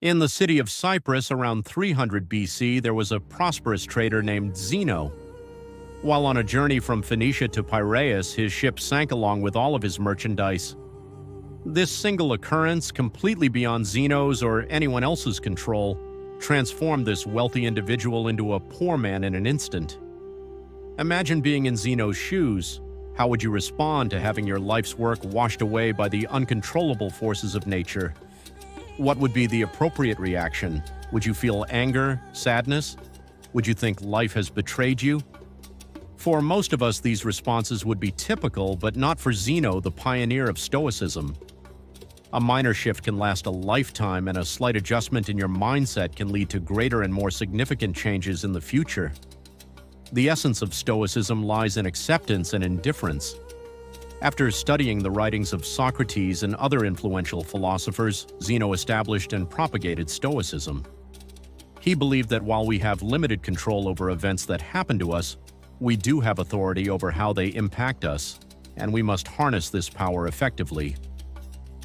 In the city of Cyprus around 300 BC, there was a prosperous trader named Zeno. While on a journey from Phoenicia to Piraeus, his ship sank along with all of his merchandise. This single occurrence, completely beyond Zeno's or anyone else's control, transformed this wealthy individual into a poor man in an instant. Imagine being in Zeno's shoes. How would you respond to having your life's work washed away by the uncontrollable forces of nature? What would be the appropriate reaction? Would you feel anger, sadness? Would you think life has betrayed you? For most of us, these responses would be typical, but not for Zeno, the pioneer of Stoicism. A minor shift can last a lifetime, and a slight adjustment in your mindset can lead to greater and more significant changes in the future. The essence of Stoicism lies in acceptance and indifference. After studying the writings of Socrates and other influential philosophers, Zeno established and propagated Stoicism. He believed that while we have limited control over events that happen to us, we do have authority over how they impact us, and we must harness this power effectively.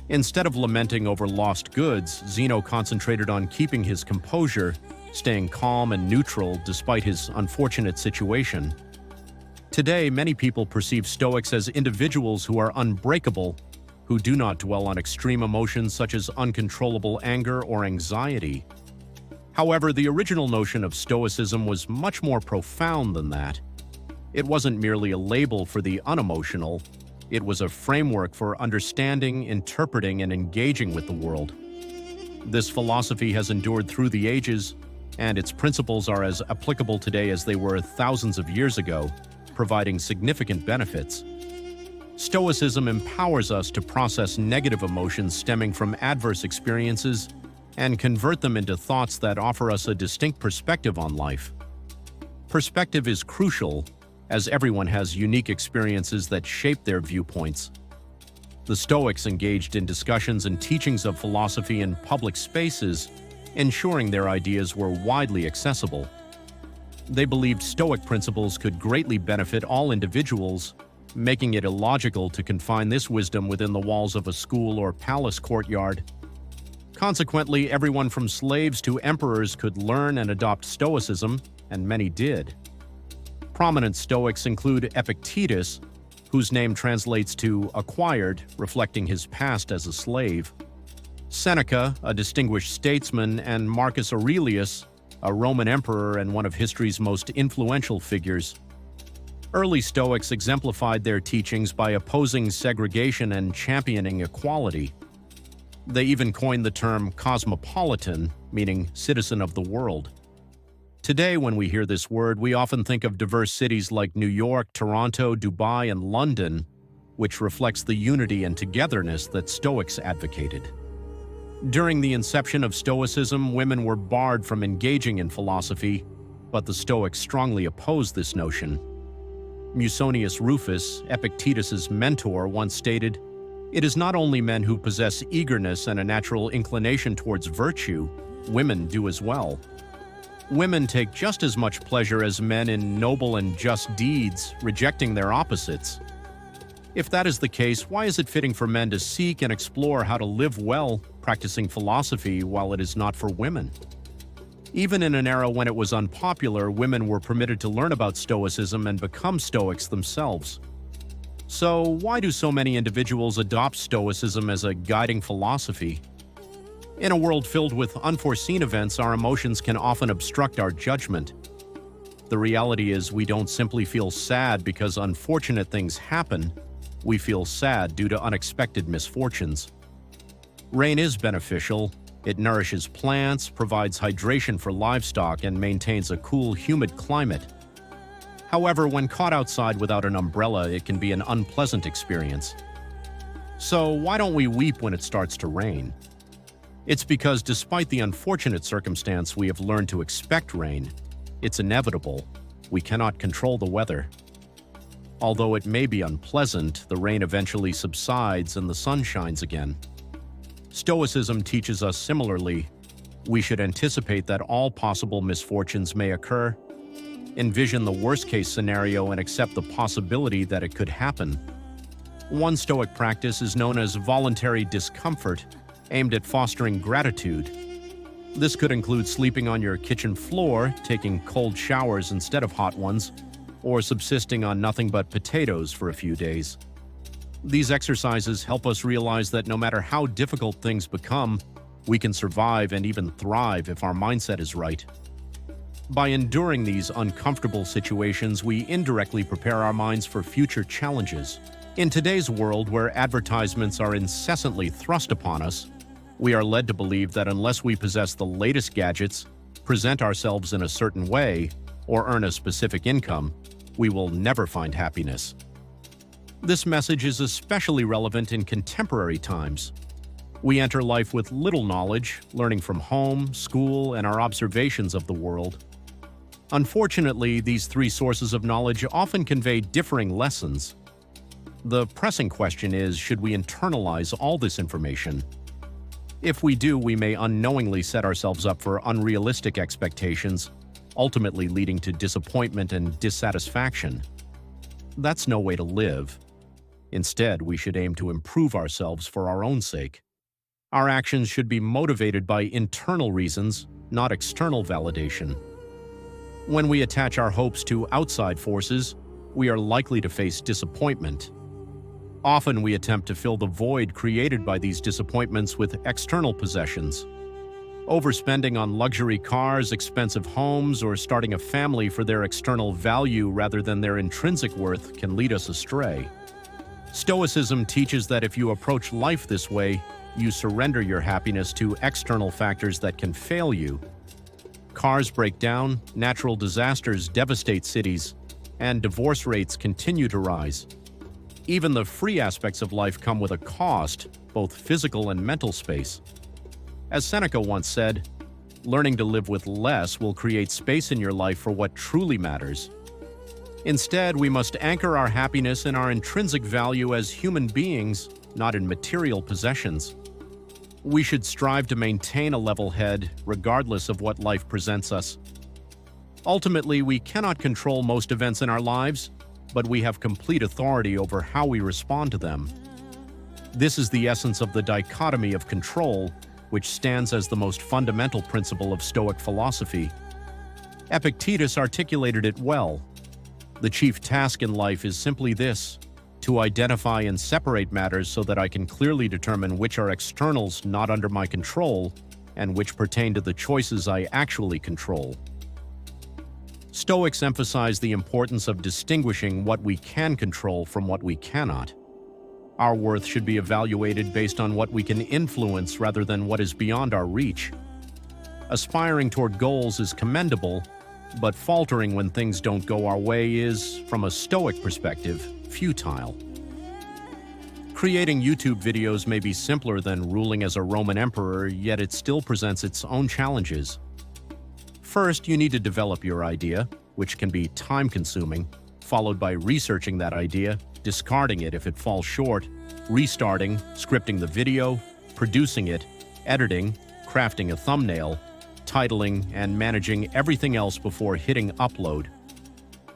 Instead of lamenting over lost goods, Zeno concentrated on keeping his composure, staying calm and neutral despite his unfortunate situation. Today, many people perceive Stoics as individuals who are unbreakable, who do not dwell on extreme emotions such as uncontrollable anger or anxiety. However, the original notion of Stoicism was much more profound than that. It wasn't merely a label for the unemotional. It was a framework for understanding, interpreting, and engaging with the world. This philosophy has endured through the ages, and its principles are as applicable today as they were thousands of years ago, providing significant benefits. Stoicism empowers us to process negative emotions stemming from adverse experiences and convert them into thoughts that offer us a distinct perspective on life. Perspective is crucial, as everyone has unique experiences that shape their viewpoints. The Stoics engaged in discussions and teachings of philosophy in public spaces, ensuring their ideas were widely accessible. They believed Stoic principles could greatly benefit all individuals, making it illogical to confine this wisdom within the walls of a school or palace courtyard. Consequently, everyone from slaves to emperors could learn and adopt Stoicism, and many did. Prominent Stoics include Epictetus, whose name translates to acquired, reflecting his past as a slave; Seneca, a distinguished statesman; and Marcus Aurelius, a Roman emperor and one of history's most influential figures. Early Stoics exemplified their teachings by opposing segregation and championing equality. They even coined the term cosmopolitan, meaning citizen of the world. Today, when we hear this word, we often think of diverse cities like New York, Toronto, Dubai, and London, which reflects the unity and togetherness that Stoics advocated. During the inception of Stoicism, women were barred from engaging in philosophy, but the Stoics strongly opposed this notion. Musonius Rufus, Epictetus's mentor, once stated, "It is not only men who possess eagerness and a natural inclination towards virtue, women do as well. Women take just as much pleasure as men in noble and just deeds, rejecting their opposites. If that is the case, why is it fitting for men to seek and explore how to live well, practicing philosophy, while it is not for women?" Even in an era when it was unpopular, women were permitted to learn about Stoicism and become Stoics themselves. So, why do so many individuals adopt Stoicism as a guiding philosophy? In a world filled with unforeseen events, our emotions can often obstruct our judgment. The reality is, we don't simply feel sad because unfortunate things happen. We feel sad due to unexpected misfortunes. Rain is beneficial. It nourishes plants, provides hydration for livestock, and maintains a cool, humid climate. However, when caught outside without an umbrella, it can be an unpleasant experience. So, why don't we weep when it starts to rain? It's because despite the unfortunate circumstance, we have learned to expect rain. It's inevitable. We cannot control the weather. Although it may be unpleasant, the rain eventually subsides and the sun shines again. Stoicism teaches us similarly. We should anticipate that all possible misfortunes may occur, envision the worst-case scenario, and accept the possibility that it could happen. One Stoic practice is known as voluntary discomfort, aimed at fostering gratitude. This could include sleeping on your kitchen floor, taking cold showers instead of hot ones, or subsisting on nothing but potatoes for a few days. These exercises help us realize that no matter how difficult things become, we can survive and even thrive if our mindset is right. By enduring these uncomfortable situations, we indirectly prepare our minds for future challenges. In today's world, where advertisements are incessantly thrust upon us, we are led to believe that unless we possess the latest gadgets, present ourselves in a certain way, or earn a specific income, we will never find happiness. This message is especially relevant in contemporary times. We enter life with little knowledge, learning from home, school, and our observations of the world. Unfortunately, these three sources of knowledge often convey differing lessons. The pressing question is, should we internalize all this information? If we do, we may unknowingly set ourselves up for unrealistic expectations, ultimately leading to disappointment and dissatisfaction. That's no way to live. Instead, we should aim to improve ourselves for our own sake. Our actions should be motivated by internal reasons, not external validation. When we attach our hopes to outside forces, we are likely to face disappointment. Often we attempt to fill the void created by these disappointments with external possessions. Overspending on luxury cars, expensive homes, or starting a family for their external value rather than their intrinsic worth can lead us astray. Stoicism teaches that if you approach life this way, you surrender your happiness to external factors that can fail you. Cars break down, natural disasters devastate cities, and divorce rates continue to rise. Even the free aspects of life come with a cost, both physical and mental space. As Seneca once said, learning to live with less will create space in your life for what truly matters. Instead, we must anchor our happiness in our intrinsic value as human beings, not in material possessions. We should strive to maintain a level head, regardless of what life presents us. Ultimately, we cannot control most events in our lives, but we have complete authority over how we respond to them. This is the essence of the dichotomy of control, which stands as the most fundamental principle of Stoic philosophy. Epictetus articulated it well. The chief task in life is simply this: to identify and separate matters so that I can clearly determine which are externals not under my control and which pertain to the choices I actually control. Stoics emphasize the importance of distinguishing what we can control from what we cannot. Our worth should be evaluated based on what we can influence rather than what is beyond our reach. Aspiring toward goals is commendable, but faltering when things don't go our way is, from a Stoic perspective, futile. Creating YouTube videos may be simpler than ruling as a Roman emperor, yet it still presents its own challenges. First, you need to develop your idea, which can be time-consuming, followed by researching that idea, discarding it if it falls short, restarting, scripting the video, producing it, editing, crafting a thumbnail, titling, and managing everything else before hitting upload.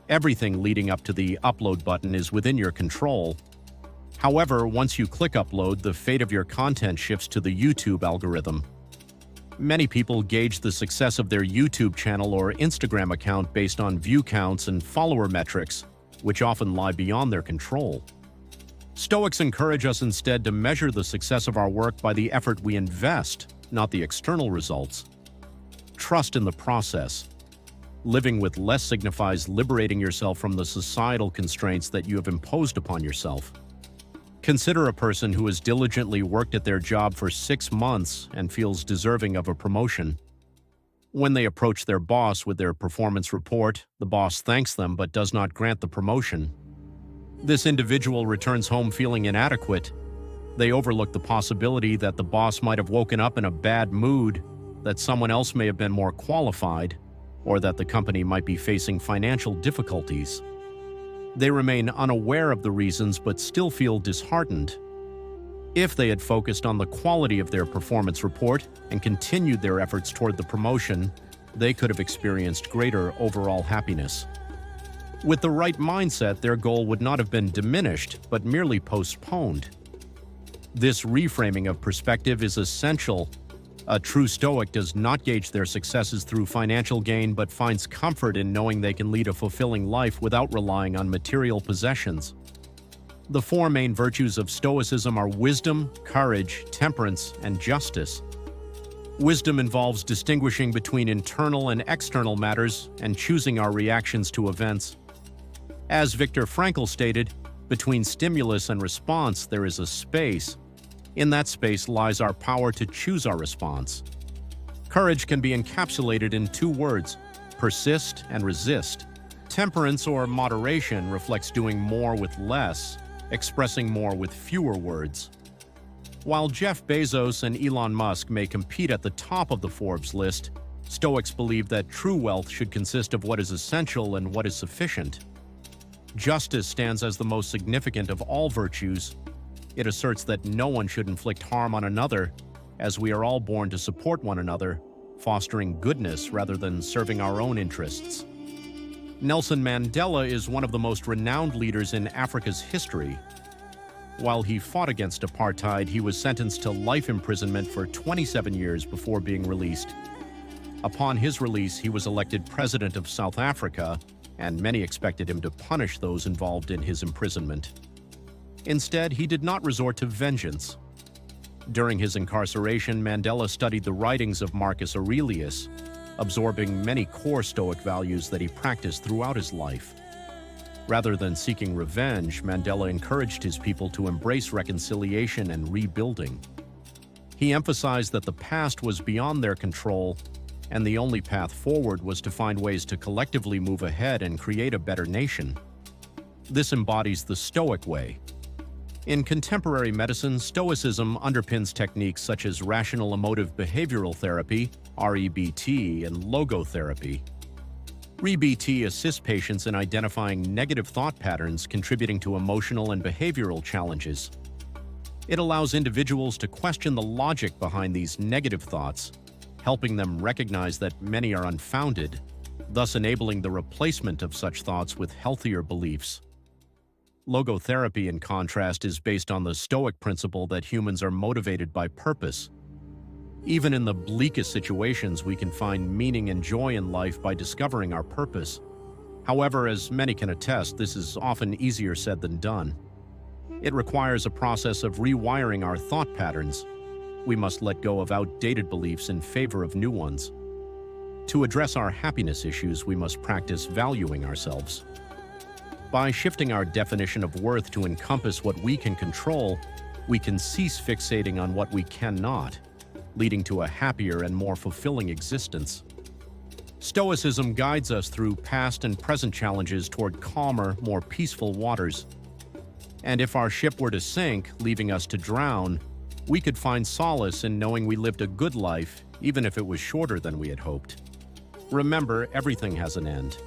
Everything leading up to the upload button is within your control. However, once you click upload, the fate of your content shifts to the YouTube algorithm. Many people gauge the success of their YouTube channel or Instagram account based on view counts and follower metrics, which often lie beyond their control. Stoics encourage us instead to measure the success of our work by the effort we invest, not the external results. Trust in the process. Living with less signifies liberating yourself from the societal constraints that you have imposed upon yourself. Consider a person who has diligently worked at their job for 6 months and feels deserving of a promotion. When they approach their boss with their performance report, the boss thanks them but does not grant the promotion. This individual returns home feeling inadequate. They overlook the possibility that the boss might have woken up in a bad mood, that someone else may have been more qualified, or that the company might be facing financial difficulties. They remain unaware of the reasons but still feel disheartened. If they had focused on the quality of their performance report and continued their efforts toward the promotion, they could have experienced greater overall happiness. With the right mindset, their goal would not have been diminished, but merely postponed. This reframing of perspective is essential A true Stoic does not gauge their successes through financial gain but finds comfort in knowing they can lead a fulfilling life without relying on material possessions. The four main virtues of Stoicism are wisdom, courage, temperance, and justice. Wisdom involves distinguishing between internal and external matters and choosing our reactions to events. As Viktor Frankl stated, between stimulus and response there is a space. In that space lies our power to choose our response. Courage can be encapsulated in two words: persist and resist. Temperance or moderation reflects doing more with less, expressing more with fewer words. While Jeff Bezos and Elon Musk may compete at the top of the Forbes list, Stoics believe that true wealth should consist of what is essential and what is sufficient. Justice stands as the most significant of all virtues. It asserts that no one should inflict harm on another, as we are all born to support one another, fostering goodness rather than serving our own interests. Nelson Mandela is one of the most renowned leaders in Africa's history. While he fought against apartheid, he was sentenced to life imprisonment for 27 years before being released. Upon his release, he was elected president of South Africa, and many expected him to punish those involved in his imprisonment. Instead, he did not resort to vengeance. During his incarceration, Mandela studied the writings of Marcus Aurelius, absorbing many core Stoic values that he practiced throughout his life. Rather than seeking revenge, Mandela encouraged his people to embrace reconciliation and rebuilding. He emphasized that the past was beyond their control, and the only path forward was to find ways to collectively move ahead and create a better nation. This embodies the Stoic way. In contemporary medicine, Stoicism underpins techniques such as rational emotive behavioral therapy, REBT, and logotherapy. REBT assists patients in identifying negative thought patterns contributing to emotional and behavioral challenges. It allows individuals to question the logic behind these negative thoughts, helping them recognize that many are unfounded, thus enabling the replacement of such thoughts with healthier beliefs. Logotherapy, in contrast, is based on the Stoic principle that humans are motivated by purpose. Even in the bleakest situations, we can find meaning and joy in life by discovering our purpose. However, as many can attest, this is often easier said than done. It requires a process of rewiring our thought patterns. We must let go of outdated beliefs in favor of new ones. To address our happiness issues, we must practice valuing ourselves. By shifting our definition of worth to encompass what we can control, we can cease fixating on what we cannot, leading to a happier and more fulfilling existence. Stoicism guides us through past and present challenges toward calmer, more peaceful waters. And if our ship were to sink, leaving us to drown, we could find solace in knowing we lived a good life, even if it was shorter than we had hoped. Remember, everything has an end.